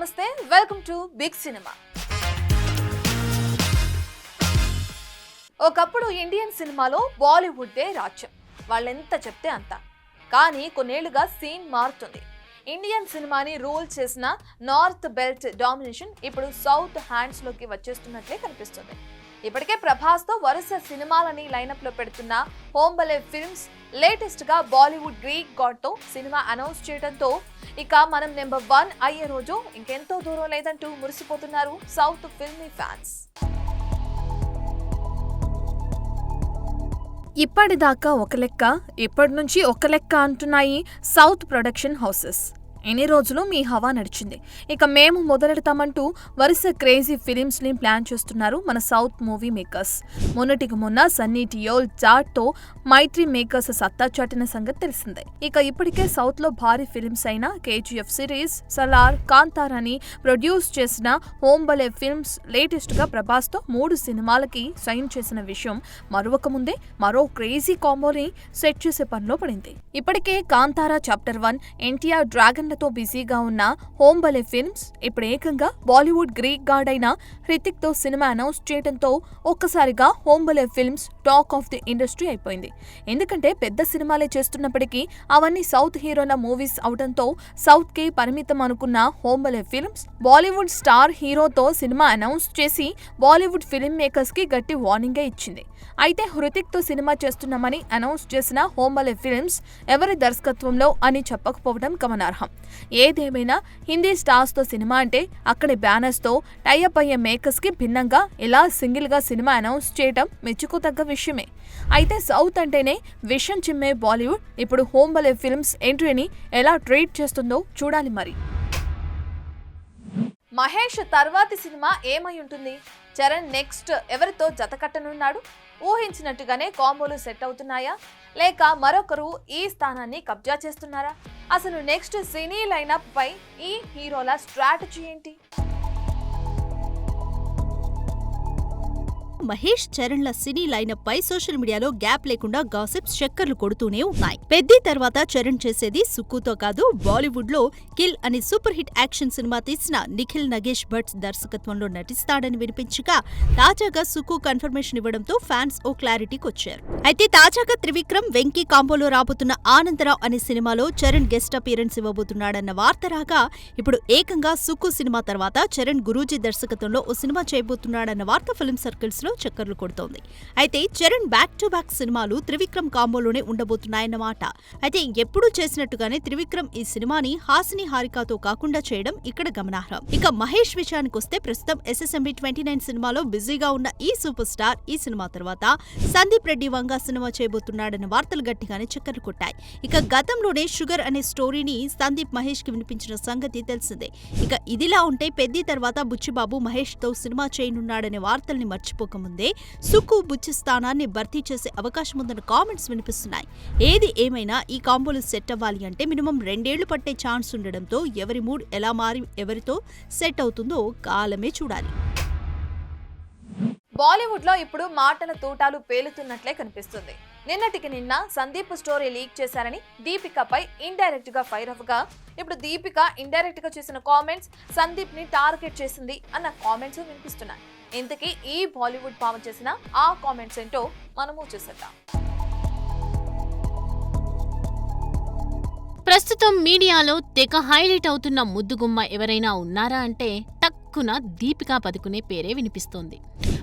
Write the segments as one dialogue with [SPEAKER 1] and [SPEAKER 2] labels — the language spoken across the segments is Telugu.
[SPEAKER 1] నమస్తే, వెల్కమ్ టు బిగ్ సినిమా. ఒకప్పుడు ఇండియన్ సినిమాలో బాలీవుడ్దే రాజ్యం. వాళ్ళెంత చెప్తే అంత. కానీ కొన్నేళ్లుగా సీన్ మారుతుంది. ఇండియన్ సినిమాని రూల్ చేసిన నార్త్ బెల్ట్ డామినేషన్ ఇప్పుడు సౌత్ హ్యాండ్స్ లోకి వచ్చేస్తున్నట్లే కనిపిస్తుంది. ఇప్పటికే ప్రభాస్ తో వరుస సినిమాలని లైనప్ లో పెడుతున్న హోంబలే ఫిల్మ్స్ లేటెస్ట్ గా బాలీవుడ్ గ్రీక్ గాడ్ తో సినిమా అనౌన్స్ చేయడంతో ఇక మనం నెంబర్ 1 అయ్యే రోజు ఇంకెంతో దూరం లేదంటూ మురిసిపోతున్నారు సౌత్ ఫిల్మీ ఫ్యాన్స్. ఇప్పటిదాకా ఒక లెక్క, ఇప్పటి నుంచి ఒక లెక్క అంటున్నాయి సౌత్ ప్రొడక్షన్ హౌసెస్. ఎన్ని రోజులు మీ హవా నడిచింది, ఇక మేము మొదలెడతామంటూ వరుస క్రేజీ ఫిలిమ్స్ ని ప్లాన్ చేస్తున్నారు మన సౌత్ మూవీ మేకర్స్. మొన్నటికి మొన్న సన్నీ డియోల్ జాట్తో మైత్రి మేకర్స్ సత్తా చాటిన సంగతి తెలిసిందే. ఇక ఇప్పటికే సౌత్ లో భారీ ఫిలిమ్స్ అయిన కేజీఎఫ్ సిరీస్, సలార్, కాంతారాని ప్రొడ్యూస్ చేసిన హోంబలే ఫిల్మ్స్ లేటెస్ట్ గా ప్రభాస్ తో 3 సినిమాలకి సైన్ చేసిన విషయం మరొక ముందే మరో క్రేజీ కాంబోని సెట్ చేసే పనిలో పడింది. ఇప్పటికే కాంతారా చాప్టర్ 1, ఎన్టీఆర్ డ్రాగన్ తో బిజీగా ఉన్న హోంబలే ఫిల్మ్స్ ఇప్పుడు ఏకంగా బాలీవుడ్ గ్రీక్ గాడ్ అయిన హృతిక్ తో సినిమా అనౌన్స్ చేయడంతో ఒక్కసారిగా Hombale films talk of the industry అయిపోయింది. ఎందుకంటే పెద్ద సినిమాలే చేస్తున్నప్పటికీ అవన్నీ సౌత్ హీరోల మూవీస్ అవడంతో సౌత్ కి పరిమితం అనుకున్న హోంబలే ఫిల్మ్స్ బాలీవుడ్ స్టార్ హీరోతో సినిమా అనౌన్స్ చేసి బాలీవుడ్ ఫిల్మ్ మేకర్స్ కి గట్టి వార్నింగే ఇచ్చింది. అయితే హృతిక్ తో సినిమా చేస్తున్నామని అనౌన్స్ చేసిన హోంబలే ఫిల్మ్స్ ఎవరి దర్శకత్వంలో అని చెప్పకపోవడం గమనార్హం. ఏదేమైనా హిందీ స్టార్స్ తో సినిమా అంటే అక్కడి బ్యానర్స్ తో టైఅప్ అయ్యే మేకర్స్ కి భిన్నంగా ఇలా సింగిల్ గా సినిమా అనౌన్స్ చేయడం మెచ్చుకోదగ్గ విషయమే. అయితే సౌత్ అంటేనే విషం చిమ్మే బాలీవుడ్ ఇప్పుడు హోంబలే ఫిల్మ్స్ ఎంట్రీని ఎలా ట్రీట్ చేస్తుందో చూడాలి మరి. మహేష్ తర్వాతి సినిమా ఏమై ఉంటుంది? చరణ్ నెక్స్ట్ ఎవరితో జత కట్టనున్నాడు? ఊహించినట్టుగానే కాంబోలు సెట్ అవుతున్నాయా, లేక మరొకరు ఈ స్థానాన్ని కబ్జా చేస్తున్నారా? అసలు నెక్స్ట్ సినీ లైనప్ పై ఈ హీరోల స్ట్రాటజీ ఏంటి?
[SPEAKER 2] మహేష్ చరణ్ల సినీ లైనప్ పై సోషల్ మీడియాలో గ్యాప్ లేకుండా గాసిప్స్ చక్కర్లు కొడుతూనే ఉన్నాయి. పెద్ది తర్వాత చరణ్ చేసేది సుక్కుతో కాదు, బాలీవుడ్ లో కిల్ అని సూపర్ హిట్ యాక్షన్ సినిమా తీసిన నిఖిల్ నగేష్ భట్ దర్శకత్వంలో నటిస్తాడని వినిపించగా తాజాగా సుక్కు కన్ఫర్మేషన్ ఇవ్వడంతో ఫ్యాన్స్ ఓ క్లారిటీకి వచ్చారు. అయితే తాజాగా త్రివిక్రమ్, వెంకీ కాంబోలో రాబోతున్న ఆనందరావు అనే సినిమాలో చరణ్ గెస్ట్ అపియరెన్స్ ఇవ్వబోతున్నాడన్న వార్త రాగా ఇప్పుడు ఏకంగా సుక్కు సినిమా తర్వాత చరణ్ గురూజీ దర్శకత్వంలో ఓ సినిమా చేయబోతున్నాడన్న వార్త ఫిల్మ్ సర్కిల్స్ లో చక్కర్లు కొడుతోంది. అయితే చరణ్ బ్యాక్ టు బ్యాక్ సినిమాలు త్రివిక్రమ్ కాంబోలోనే ఉండబోతున్నాయన్నమాట. అయితే ఎప్పుడూ చేసినట్టుగానే త్రివిక్రమ్ ఈ సినిమాని హాసిని హారికతో కాకుండా చేయడం ఇక్కడ గమనార్హం. ఇక మహేష్ విషయానికొస్తే ప్రస్తుతం SSMB 29 సినిమాలో బిజీగా ఉన్న ఈ సూపర్ స్టార్ ఈ సినిమా తర్వాత సందీప్ రెడ్డి వంగా సినిమా చేయబోతున్నాడన్న వార్తలు గట్టిగానే చక్కర్లు కొట్టాయి. ఇక గతంలోనే షుగర్ అనే స్టోరీని సందీప్ మహేష్ కి వినిపించిన సంగతి తెలిసిందే. ఇక ఇదిలా ఉంటే పెద్ది తర్వాత బుచ్చిబాబు మహేష్ తో సినిమా చేయనున్నాడనే వార్తల్ని మర్చిపోక ముందే సుక్కు బుచ్చి స్థానాన్ని భర్తీ చేసే అవకాశం ఉందన్న కామెంట్స్ వినిపిస్తున్నాయి. ఏది ఏమైనా ఈ కాంబోలు సెట్ అవ్వాలి అంటే మినిమం 2 ఏళ్లు పట్టే ఛాన్స్ ఉండడంతో ఎవరి మూడ్ ఎలా మారి ఎవరితో సెట్ అవుతుందో కాలమే చూడాలి.
[SPEAKER 1] బాలీవుడ్ లో ఇప్పుడు మాటల తూటాలు పేలుతున్నట్లే కనిపిస్తుంది. నిన్నటికి నిన్న సందీప్ స్టోరీ లీక్ చేశారని దీపికపై ఇండైరెక్ట్ గా ఫైర్ అవ్వగా ఇప్పుడు దీపిక ఇండైరెక్ట్ గా చేసిన కామెంట్స్ సందీప్ ని టార్గెట్ చేసింది అన్న కామెంట్స్ వినిపిస్తున్నాయి. ఇంతకీ ఈ బాలీవుడ్ పామ చేసిన ఆ కామెంట్స్ ఏంటో మనము చూసేద్దాం.
[SPEAKER 3] ప్రస్తుతం మీడియాలో తెగ హైలైట్ అవుతున్న ముద్దుగుమ్మ ఎవరైనా ఉన్నారా అంటే టక్కున దీపికా పదుకునే పేరే వినిపిస్తోంది.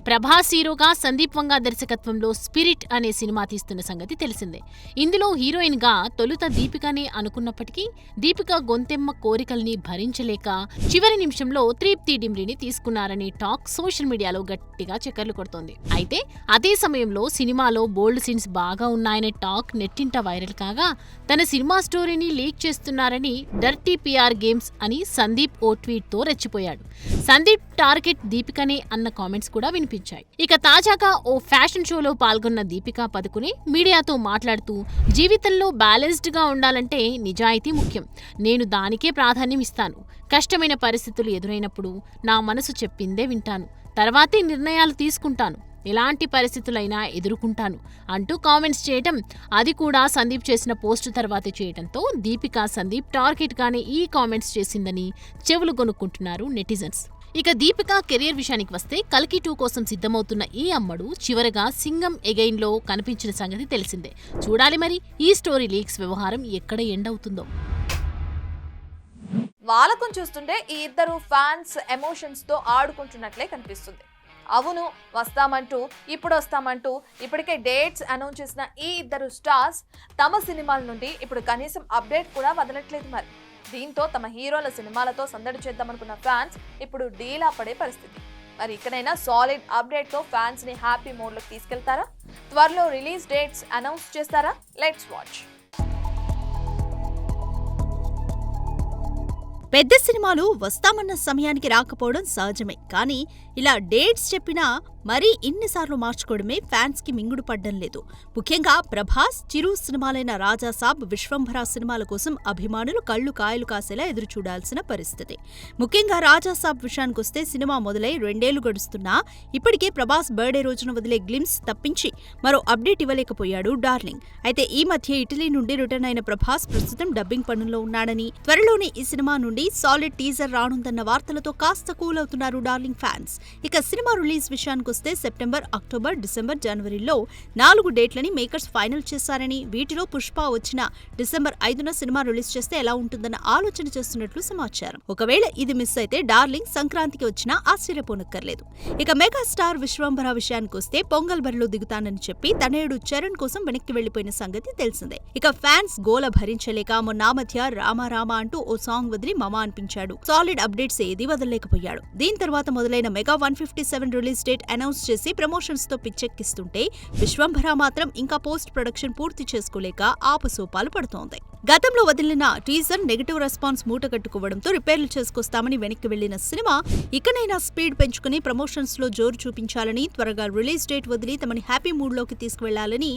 [SPEAKER 3] ప్రభాస్ హీరోగా సందీప్ వంగా దర్శకత్వంలో స్పిరిట్ అనే సినిమా తీస్తున్న సంగతి తెలిసిందే. ఇందులో హీరోయిన్ గా తొలుత దీపికనే అనుకున్నప్పటికీ దీపిక గొంతెమ్మ కోరికల్ని భరించలేక చివరి నిమిషంలో తృప్తి డిమ్రిని తీసుకున్నారని టాక్ సోషల్ మీడియాలో గట్టిగా చక్కర్లు కొడుతోంది. అయితే అదే సమయంలో సినిమాలో బోల్డ్ సీన్స్ బాగా ఉన్నాయనే టాక్ నెట్టింట వైరల్ కాగా తన సినిమా స్టోరీని లీక్ చేస్తున్నారని డర్టీ PR గేమ్స్ అని సందీప్ ఓ ట్వీట్ తో రెచ్చిపోయాడు. సందీప్ టార్గెట్ దీపికనే అన్న కామెంట్స్ కూడా వినిపించాయి. ఇక తాజాగా ఓ ఫ్యాషన్ షోలో పాల్గొన్న దీపికా పదుకునే మీడియాతో మాట్లాడుతూ జీవితంలో బ్యాలెన్స్డ్ గా ఉండాలంటే నిజాయితీ ముఖ్యం. నేను దానికే ప్రాధాన్యం ఇస్తాను. కష్టమైన పరిస్థితులు ఎదురైనప్పుడు నా మనసు చెప్పిందే వింటాను. తర్వాతే నిర్ణయాలు తీసుకుంటాను. ఎలాంటి పరిస్థితులైనా ఎదుర్కొంటాను అంటూ కామెంట్స్ చేయటం, అది కూడా సందీప్ చేసిన పోస్టు తర్వాతే చేయడంతో దీపిక సందీప్ టార్గెట్గానే ఈ కామెంట్స్ చేసిందని చెవులు కొనుక్కుంటున్నారు నెటిజన్స్. ఇక దీపిక కెరీర్ విషయానికి వస్తే కల్కి 2 కోసం సిద్ధమవుతున్న ఈ అమ్మడు చివరగా సింగం ఎగైన్లో కనిపించిన సంగతి తెలిసిందే. చూడాలి మరి ఈ స్టోరీ లీక్స్ వ్యవహారం ఎక్కడ ఎండ్ అవుతుందో.
[SPEAKER 1] వాళ్ళకం చూస్తుంటే ఈ ఇద్దరు ఫ్యాన్స్ ఎమోషన్స్ తో ఆడుకుంటున్నట్లే కనిపిస్తుంది. అవును వస్తామంటూ ఇప్పుడు వస్తామంటూ ఇప్పటికే డేట్స్ అనౌన్స్ చేసిన ఈ ఇద్దరు స్టార్స్ తమ సినిమాల నుండి ఇప్పుడు కనీసం అప్డేట్ కూడా వదలట్లేదు. మరి దీంతో తమ హీరోల సినిమాలతో సందడి చేద్దామనుకున్న ఫ్యాన్స్ ఇప్పుడు డీలా పడే పరిస్థితి. మరి ఇకనైనా సాలిడ్ అప్డేట్ తో ఫ్యాన్స్ ని హ్యాపీ మోడ్ లోకి తీసుకెళ్తారా? త్వరలో రిలీజ్ డేట్స్ అనౌన్స్ చేస్తారా? Let's watch.
[SPEAKER 2] పెద్ద సినిమాలు వస్తామన్న సమయానికి రాకపోవడం సహజమే. కానీ ఇలా డేట్స్ చెప్పినా మరీ ఇన్నిసార్లు మార్చుకోవడమే ఫ్యాన్స్ కి మింగుడు పడ్డం లేదు. ముఖ్యంగా ప్రభాస్, చిరు సినిమాలైన రాజాసాబ్, విశ్వంభర సినిమాల కోసం అభిమానులు కళ్లు కాయలు కాసేలా ఎదురు చూడాల్సిన పరిస్థితి. ముఖ్యంగా రాజాసాబ్ విషయానికొస్తే సినిమా మొదలై 2 ఏళ్లు గడుస్తున్నా ఇప్పటికే ప్రభాస్ బర్త్డే రోజున వదిలే గ్లిమ్స్ తప్పించి మరో అప్డేట్ ఇవ్వలేకపోయాడు డార్లింగ్. అయితే ఈ మధ్య ఇటలీ నుండి రిటర్న్ అయిన ప్రభాస్ ప్రస్తుతం డబ్బింగ్ పనుల్లో ఉన్నాడని, త్వరలోనే ఈ సినిమా నుండి సాలిడ్ టీజర్ రానుందన్న వార్తలతో కాస్త కూల్ అవుతున్నారు డార్లింగ్ ఫ్యాన్స్. ఇక సినిమా రిలీజ్ విషయానికొస్తే సెప్టెంబర్, అక్టోబర్, డిసెంబర్, జనవరిలో 4 డేట్లని మేకర్స్ ఫైనల్ చేశారని, వీటిలో పుష్ప వచ్చిన డిసెంబర్ 5న సినిమా రిలీజ్ చేస్తే ఎలా ఉంటుందన్న ఆలోచన చేస్తున్నట్లు సమాచారం. ఒకవేళ ఇది మిస్ అయితే డార్లింగ్ సంక్రాంతికి వచ్చినా ఆశ్చర్యపోనక్కర్లేదు. ఇక మెగాస్టార్ విశ్వంభర విషయానికొస్తే పొంగల్ బరిలో దిగుతానని చెప్పి తనయుడు చరణ్ కోసం వెనక్కి వెళ్లిపోయిన సంగతి తెలిసిందే. ఇక ఫ్యాన్స్ గోల భరించలేక మొన్న మధ్య రామ రామ అంటూ ఓ సాంగ్ వదిలి మమా అనిపించాడు. సాలిడ్ అప్డేట్స్ ఏదీ వదలలేకపోయాడు. దీని తర్వాత మొదలైన మెగా 157 రిలీజ్ డేట్ అనౌన్స్ చేసి ప్రమోషన్స్ తో పిచ్చెక్కిస్తుంటే విశ్వంభర మాత్రం ఇంకా పోస్ట్ ప్రొడక్షన్ పూర్తి చేసుకోలేక ఆపసోపాలు పడుతోంది. గతంలో వదిలిన టీజర్ నెగటివ్ రెస్పాన్స్ మూటగట్టుకోవడంతో రిపేర్లు చేసుకొస్తామని వెనక్కి వెళ్లిన సినిమా ఇకనైనా స్పీడ్ పెంచుకుని ప్రమోషన్స్ లో జోరు చూపించాలని, త్వరగా రిలీజ్ డేట్ వదిలి తమని హ్యాపీ మూడ్ లోకి తీసుకువెళ్లాలని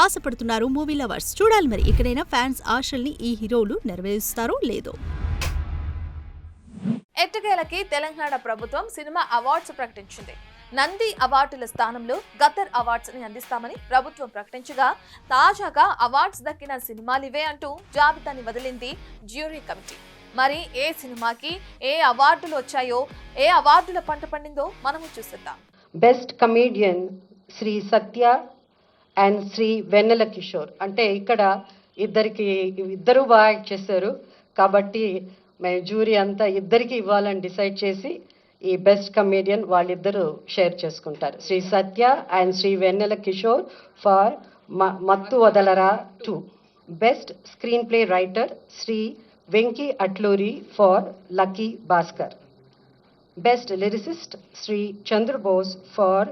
[SPEAKER 2] ఆశపడుతున్నారు మూవీ లవర్స్. చూడాలి మరి ఇకనైనా ఫ్యాన్స్ ఆశల్ని ఈ హీరోలు నెరవేరుస్తారో లేదో.
[SPEAKER 1] ఎట్టకేలకి తెలంగాణ ప్రభుత్వం సినిమా అవార్డ్స్ ప్రకటించింది. నంది అవార్డుల స్థానంలో గద్దర్ అవార్డ్స్ ని అందిస్తామని ప్రభుత్వం ప్రకటించగా, తాజాగా అవార్డ్స్ దక్కిన సినిమాలివే అంటూ జాబితాని వదిలింది జ్యూరీ కమిటీ. మరి ఏ సినిమాకి ఏ అవార్డులు వచ్చాయో, ఏ అవార్డుల పంట పండిందో మనము చూసేద్దాం.
[SPEAKER 4] Best comedian Sri Satya and Sri Vennela Kishore. అంటే ఇక్కడ ఇద్దరు బాగా యాక్ట్ చేశారు కాబట్టి జ్యూరీ అంతా ఇద్దరికి ఇవ్వాలని డిసైడ్ చేసి ఈ బెస్ట్ కమేడియన్ వాళ్ళిద్దరూ షేర్ చేసుకుంటారు. Sri Satya and Sri Vennela Kishore for Mathu Vadalara 2. Best screenplay writer Sri Venky Atluri for Lucky Bhaskar. Best lyricist Sri Chandrabose for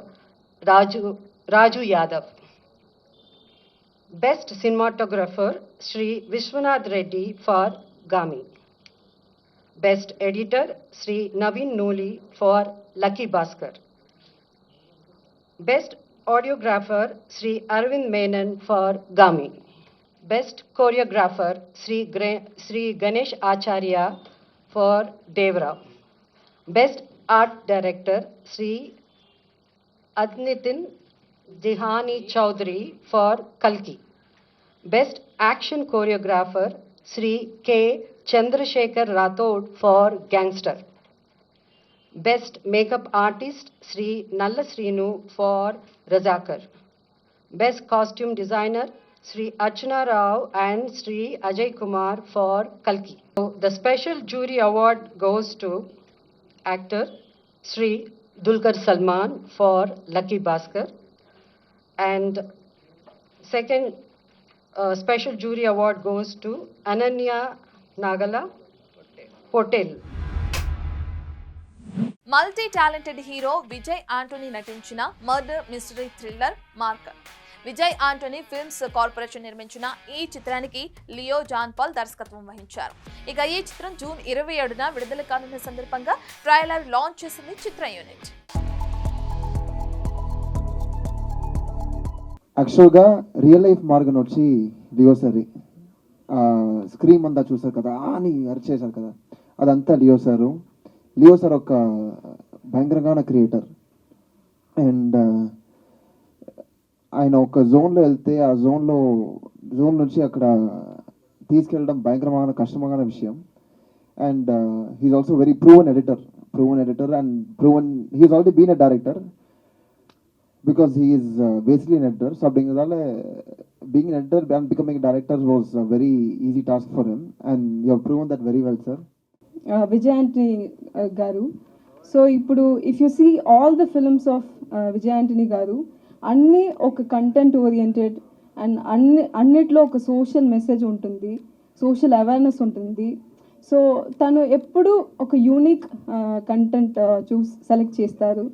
[SPEAKER 4] Raju Yadav. Best cinematographer Sri Vishwanath Reddy for Gaami. Best Editor Sri Naveen Noli for Lucky Bhaskar. Best Audiographer Sri Arvind Menon for Gami. Best Choreographer Sri Ganesh Acharya for Devra. Best Art Director Sri Adnitin Dihani Chowdhury for Kalki. Best Action Choreographer Sri K. Chandrasekhar Rathod for Gangster. Best Makeup Artist Sri Nalla Srinu for Razakar. Best Costume Designer Sri Archana Rao and Sri Ajay Kumar for Kalki. So, the special jury award goes to actor Sri Dulquer Salman for Lucky Bhaskar, and second special jury award goes to Ananya Nagala Hotel.
[SPEAKER 1] Multi talented hero Vijay Antony నటించిన murder mystery thriller Maargan. Vijay Antony films corporation నిర్మించిన ఈ చిత్రానికి లియో జాన్ పాల్ దర్శకత్వం వహించారు. ఇక ఈ చిత్రం జూన్ 27న విడుదల కానున్న సందర్భంగా ట్రైలర్ లాంచ్ చేసింది చిత్ర యూనిట్.
[SPEAKER 5] యాక్చువల్గా రియల్ లైఫ్ మార్గన్ వచ్చి లియో సార్. స్క్రీన్ అంతా చూసారు కదా అని అరిచేశారు కదా, అదంతా లియో సార్ ఒక భయంకరంగా క్రియేటర్. అండ్ ఆయన ఒక జోన్లో వెళ్తే ఆ జోన్ నుంచి అక్కడ తీసుకెళ్ళడం భయంకరమైన కష్టమైన విషయం. And he is also very proven editor and he is already been a director because he is basically an editor. So being an editor and becoming a director was a very easy task for him, and you have proven that very well, sir.
[SPEAKER 6] Vijay Antony garu. So ipudu if you see all the films of Vijay Antony garu, anni oka content oriented and annitlo oka social message untundi, social awareness untundi. So tanu eppudu oka unique content select chestaru.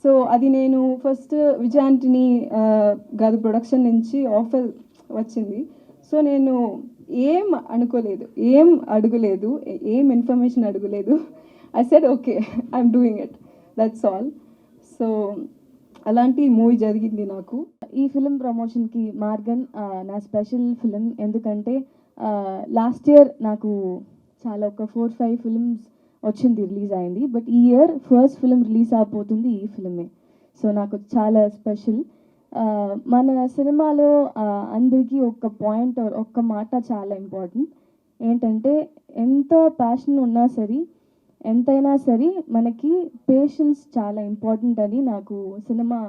[SPEAKER 6] So అది నేను ఫస్ట్ విజయ్ ఆంటనీ గారి ప్రొడక్షన్ నుంచి ఆఫర్ వచ్చింది. సో నేను ఏం అడగలేదు, ఏం ఇన్ఫర్మేషన్ అడగలేదు. I said okay, I'm doing it, that's all. So అలాంటి మూవీ జరిగింది నాకు.
[SPEAKER 7] ఈ ఫిలిం ప్రమోషన్కి మార్గన్ నా స్పెషల్ ఫిలిం. ఎందుకంటే లాస్ట్ ఇయర్ నాకు చాలా ఒక 4-5 ఫిలిమ్స్ వచ్చింది, రిలీజ్ అయింది. బట్ ఈ ఇయర్ ఫస్ట్ ఫిలిం రిలీజ్ అయిపోతుంది ఈ ఫిలిమే. సో నాకు చాలా స్పెషల్. మన సినిమాలో అందరికీ ఒక పాయింట్, ఒక్క మాట చాలా ఇంపార్టెంట్. ఏంటంటే ఎంత ప్యాషన్ ఉన్నా సరే, ఎంతైనా సరే మనకి పేషెన్స్ చాలా ఇంపార్టెంట్ అని నాకు సినిమా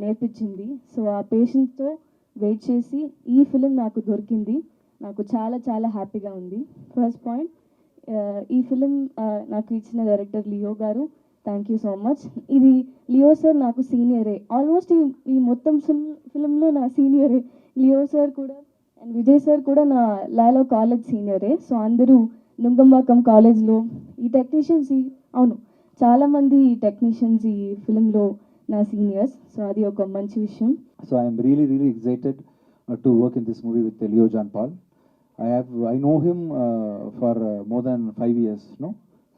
[SPEAKER 7] నేర్పించింది. సో ఆ పేషెన్స్తో వెయిట్ చేసి ఈ ఫిలిం నాకు దొరికింది. నాకు చాలా చాలా హ్యాపీగా ఉంది. ఫస్ట్ పాయింట్, ఈ ఫిలిం నాకు ఇచ్చిన డైరెక్టర్ లియో గారు, థ్యాంక్ యూ సో మచ్. ఇది లియో సార్ నాకు సీనియరే, ఆల్మోస్ట్ ఈ మొత్తం ఫిలింలో నా సీనియరే. లియో సార్ కూడా అండ్ విజయ్ సార్ కూడా నా లాలో కాలేజ్ సీనియరే. సో అందరూ నుంగంబాకం కాలేజ్లో ఈ టెక్నీషియన్స్, అవును చాలామంది టెక్నీషియన్స్ ఈ ఫిలింలో నా సీనియర్స్. సో అది ఒక మంచి విషయం.
[SPEAKER 8] So I am really excited to work in this movie with Leo John Paul. I know him for more than 5 years. No,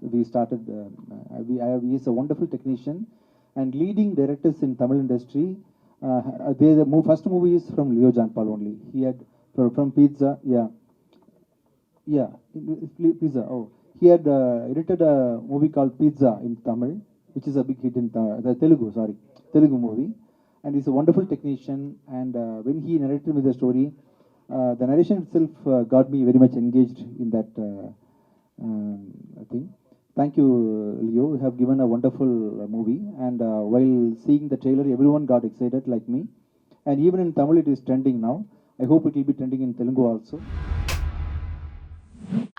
[SPEAKER 8] we started. He is a wonderful technician and leading directors in Tamil industry. First movie is from Leo John Paul only. He had from Pizza, Pizza. Oh, he had edited a movie called Pizza in Tamil, which is a big hit in Telugu movie. And he's a wonderful technician. And when he narrated me the story, the narration itself got me very much engaged in that thing. Thank you, Leo. You have given a wonderful movie. And while seeing the trailer, everyone got excited like me. And even in Tamil, it is trending now. I hope it will be trending in Telugu also.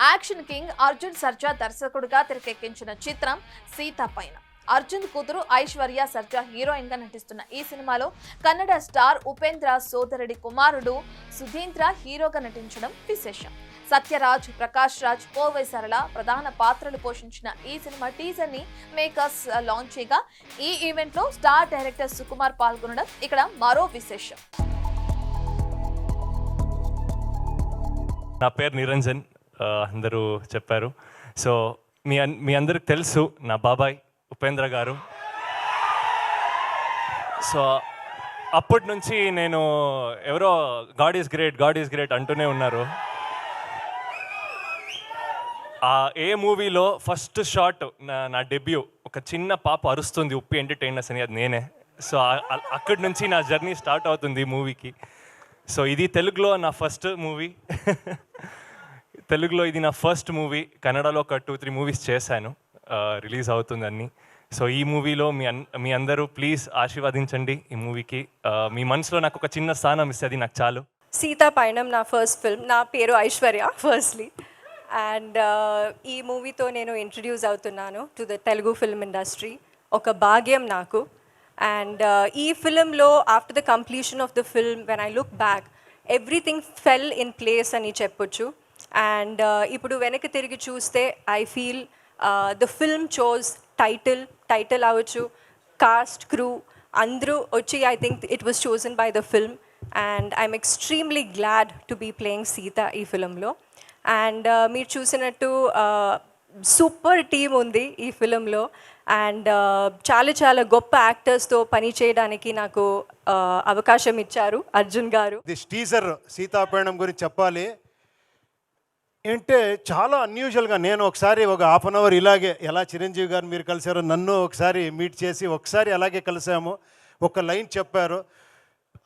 [SPEAKER 1] Action king Arjun Sarja దర్శకుడిగా తెరకెక్కించిన చిత్రం సీత పైన. అర్జున్ కూతురు ఐశ్వర్య సర్జా హీరోయిన్ గా నటిస్తున్న ఈ సినిమాలో కన్నడ స్టార్ ఉపేంద్ర సోదరుడి కుమారుడు సుధీంద్ర హీరోగా నటించడం విశేషం. సత్యరాజ్, ప్రకాష్ రాజ్, కోవై సరళ ప్రధాన పాత్రలు పోషించిన ఈ సినిమా టీజర్ ని మేకర్స్ లాంచ్ చేయగా ఈ ఈవెంట్ లో స్టార్ డైరెక్టర్ సుకుమార్ పాల్గొనడం ఇక్కడ మరో విశేషం.
[SPEAKER 9] నా పేరు నిరంజన్, అందరూ చెప్పారు. సో మీ అందరికి తెలుసు నా బాబాయ్ ఉపేంద్ర గారు. సో అప్పటి నుంచి నేను ఎవరో గాడ్ ఈజ్ గ్రేట్ అంటూనే ఉన్నారు. ఏ మూవీలో ఫస్ట్ షాట్ నా డెబ్యూ ఒక చిన్న పాప అరుస్తుంది ఉప్పి ఎంటర్టైనర్స్ అని, అది నేనే. సో అక్కడి నుంచి నా జర్నీ స్టార్ట్ అవుతుంది మూవీకి. సో ఇది తెలుగులో నా ఫస్ట్ మూవీ. తెలుగులో ఇది నా ఫస్ట్ మూవీ. కన్నడలో ఒక 2-3 మూవీస్ చేశాను, రిలీజ్ అవుతుందని. సో ఈ మూవీలో మీ అందరూ ప్లీజ్ ఆశీర్వదించండి ఈ మూవీకి. మీ మనసులో నాకు ఒక చిన్న స్థానం ఇస్తే అది నాకు చాలు.
[SPEAKER 10] సీతా పైనం నా ఫస్ట్ ఫిల్మ్. నా పేరు ఐశ్వర్య ఫస్ట్లీ. అండ్ ఈ మూవీతో నేను ఇంట్రడ్యూస్ అవుతున్నాను to the Telugu film industry. ఒక భాగ్యం నాకు. అండ్ ఈ ఫిల్మ్లో after the completion of the film when I look back everything fell in place అని చెప్పొచ్చు. అండ్ ఇప్పుడు వెనక్కి తిరిగి చూస్తే I feel the film chose title అవ్వచ్చు, కాస్ట్, క్రూ అందరూ వచ్చి I think it was chosen by the film. And I'm extremely glad to be playing Sita ఈ ఫిల్మ్లో. అండ్ మీరు చూసినట్టు సూపర్ టీమ్ ఉంది ఈ ఫిల్మ్లో. అండ్ చాలా గొప్ప యాక్టర్స్తో పని చేయడానికి నాకు అవకాశం ఇచ్చారు అర్జున్ గారు.
[SPEAKER 11] దిస్ టీజర్ సీతాపయణం గురించి చెప్పాలి అంటే చాలా అన్యూజువల్గా. నేను ఒకసారి ఒక హాఫ్ అన్ అవర్ ఇలాగే ఎలా చిరంజీవి గారు మీరు కలిశారో నన్ను ఒకసారి మీట్ చేసి ఒకసారి అలాగే కలిసాము. ఒక లైన్ చెప్పారు,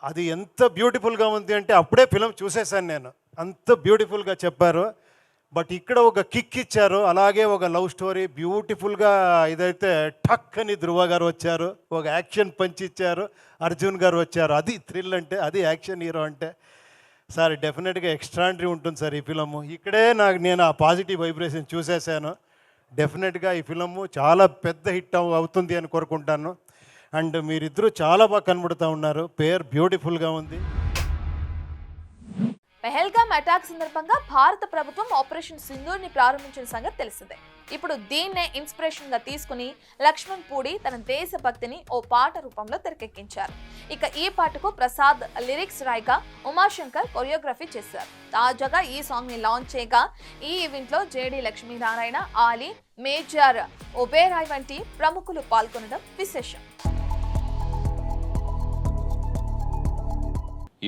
[SPEAKER 11] అది ఎంత బ్యూటిఫుల్గా ఉంది అంటే అప్పుడే ఫిలం చూసేసాను నేను, అంత బ్యూటిఫుల్గా చెప్పారు. బట్ ఇక్కడ ఒక కిక్ ఇచ్చారు, అలాగే ఒక లవ్ స్టోరీ బ్యూటిఫుల్గా ఇదైతే టక్ అని ధృవ గారు వచ్చారు, ఒక యాక్షన్ పంచ్ ఇచ్చారు, అర్జున్ గారు వచ్చారు. అది థ్రిల్ అంటే, అది యాక్షన్ హీరో అంటే. సార్ డెఫినెట్గా ఎక్స్ట్రాండరీ ఉంటుంది సార్ ఈ ఫిలము. ఇక్కడే నేను ఆ పాజిటివ్ వైబ్రేషన్ చూసేసాను. డెఫినెట్గా ఈ ఫిలము చాలా పెద్ద హిట్ అవుతుంది అని కోరుకుంటాను. అండ్ మీరిద్దరూ చాలా బాగా కనబడుతూ ఉన్నారు, పేరు బ్యూటిఫుల్గా ఉంది.
[SPEAKER 1] పెహల్గామ్ అటాక్ సందర్భంగా భారత ప్రభుత్వం ఆపరేషన్ సింధూర్ని ప్రారంభించిన సంగతి తెలిసిందే. ఇప్పుడు దీన్నే ఇన్స్పిరేషన్ గా తీసుకుని లక్ష్మణ్ పూడి తన దేశభక్తిని ఓ పాట రూపంలో తెరకెక్కించారు. ఇక ఈ పాటకు ప్రసాద్ లిరిక్స్ రాయగా ఉమాశంకర్ కొరియోగ్రఫీ చేశారు. తాజాగా ఈ సాంగ్ ని లాంచ్ చేయగా ఈ ఈవెంట్ లో జేడి లక్ష్మీనారాయణ, ఆలీ, మేజర్ ఒబేరాయ్ వంటి ప్రముఖులు పాల్గొనడం విశేషం.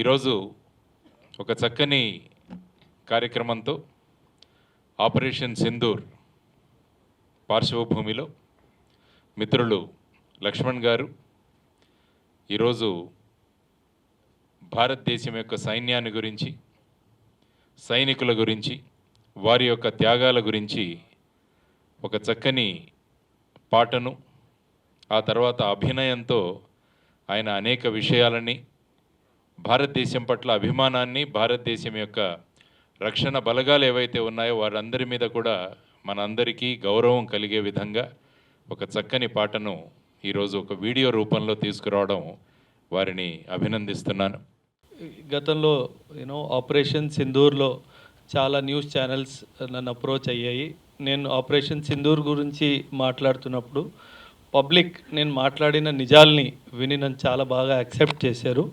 [SPEAKER 12] ఈరోజు ఒక చక్కని కార్యక్రమంతో ఆపరేషన్ సింధూర్ పార్శ్వభూమిలో మిత్రులు లక్ష్మణ్ గారు ఈరోజు భారతదేశం యొక్క సైన్యాన్ని గురించి, సైనికుల గురించి, వారి యొక్క త్యాగాల గురించి ఒక చక్కని పాటను, ఆ తర్వాత అభినయంతో ఆయన అనేక విషయాలని, భారతదేశం పట్ల అభిమానాన్ని, భారతదేశం యొక్క రక్షణ బలగాలు ఏవైతే ఉన్నాయో వారందరి మీద కూడా మనందరికీ గౌరవం కలిగే విధంగా ఒక చక్కని పాటను ఈరోజు ఒక వీడియో రూపంలో తీసుకురావడం వారిని అభినందిస్తున్నాను.
[SPEAKER 13] గతంలో ఆపరేషన్ సింధూర్లో చాలా న్యూస్ ఛానల్స్ నన్ను అప్రోచ్ అయ్యాయి. నేను ఆపరేషన్ సింధూర్ గురించి మాట్లాడుతున్నప్పుడు పబ్లిక్ నేను మాట్లాడిన నిజాల్ని విని నన్ను చాలా బాగా యాక్సెప్ట్ చేశారు.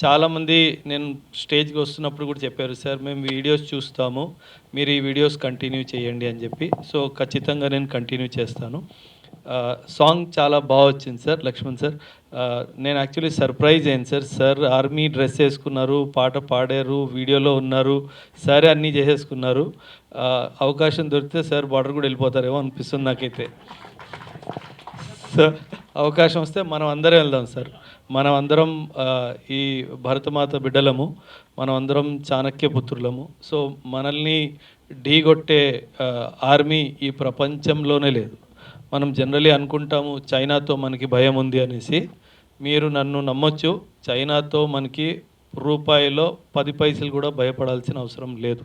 [SPEAKER 13] చాలామంది నేను స్టేజ్కి వస్తున్నప్పుడు కూడా చెప్పారు, సార్ మేము వీడియోస్ చూస్తాము, మీరు ఈ వీడియోస్ కంటిన్యూ చేయండి అని చెప్పి. సో ఖచ్చితంగా నేను కంటిన్యూ చేస్తాను. సాంగ్ చాలా బాగా వచ్చింది సార్. లక్ష్మణ్ సార్, నేను యాక్చువల్లీ సర్ప్రైజ్ అయ్యాను సార్ ఆర్మీ డ్రెస్ వేసుకున్నారు, పాట పాడారు, వీడియోలో ఉన్నారు, సరే అన్నీ చేసేసుకున్నారు. అవకాశం దొరికితే సార్ బార్డర్ కూడా వెళ్ళిపోతారేమో అనిపిస్తుంది నాకైతే. సార్ అవకాశం వస్తే మనం అందరం వెళ్దాం సార్. మనం అందరం ఈ భరతమాత బిడ్డలము, మనం అందరం చాణక్య పుత్రులము. సో మనల్ని ఢీగొట్టే ఆర్మీ ఈ ప్రపంచంలోనే లేదు. మనం జనరలీ అనుకుంటాము చైనాతో మనకి భయం ఉంది అనేసి. మీరు నన్ను నమ్మొచ్చు, చైనాతో మనకి రూపాయిలో 10 పైసలు కూడా భయపడాల్సిన అవసరం లేదు.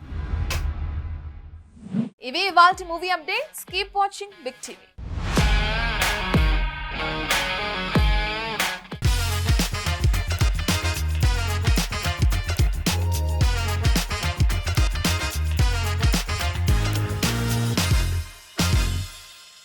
[SPEAKER 1] ఇవి ఇవాల్టి movie updates. Keep watching Big TV.